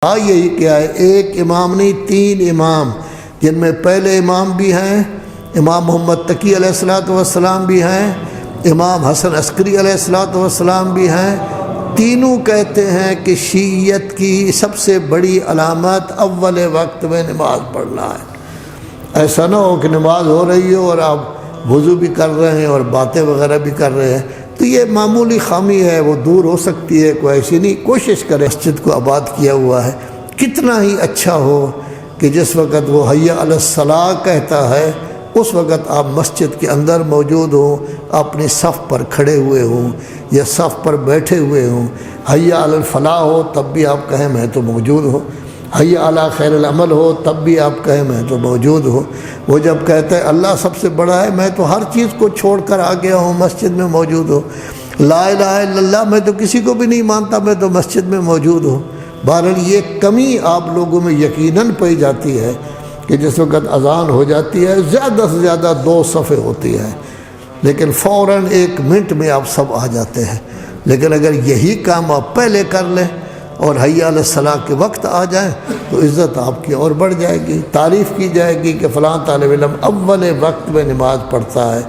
یہی کیا ہے، ایک امام نہیں، تین امام، جن میں پہلے امام بھی ہیں، امام محمد تقی علیہ السلام بھی ہیں، امام حسن عسکری علیہ السلام بھی ہیں۔ تینوں کہتے ہیں کہ شیعیت کی سب سے بڑی علامت اول وقت میں نماز پڑھنا ہے۔ ایسا نہ ہو کہ نماز ہو رہی ہو اور آپ وضو بھی کر رہے ہیں اور باتیں وغیرہ بھی کر رہے ہیں، تو یہ معمولی خامی ہے، وہ دور ہو سکتی ہے، کوئی ایسی نہیں۔ کوشش کرے مسجد کو آباد کیا ہوا ہے، کتنا ہی اچھا ہو کہ جس وقت وہ حی علی الصلاۃ کہتا ہے اس وقت آپ مسجد کے اندر موجود ہوں، اپنی صف پر کھڑے ہوئے ہوں یا صف پر بیٹھے ہوئے ہوں۔ حی علی الفلاح ہو تب بھی آپ کہیں میں تو موجود ہوں، حی علی خیر العمل ہو تب بھی آپ کہیں میں تو موجود ہوں۔ وہ جب کہتے ہیں اللہ سب سے بڑا ہے، میں تو ہر چیز کو چھوڑ کر آ گیا ہوں، مسجد میں موجود ہوں۔ لا الہ الا اللہ، میں تو کسی کو بھی نہیں مانتا، میں تو مسجد میں موجود ہوں۔ بہرحال یہ کمی آپ لوگوں میں یقیناً پائی جاتی ہے کہ جس وقت اذان ہو جاتی ہے زیادہ سے زیادہ 2 صفیں ہوتی ہیں، لیکن فوراً 1 منٹ میں آپ سب آ جاتے ہیں۔ لیکن اگر یہی کام آپ پہلے کر لیں اور حی علی الصلاۃ کے وقت آ جائیں تو عزت آپ کی اور بڑھ جائے گی، تعریف کی جائے گی کہ فلاں طالب علم اول وقت میں نماز پڑھتا ہے۔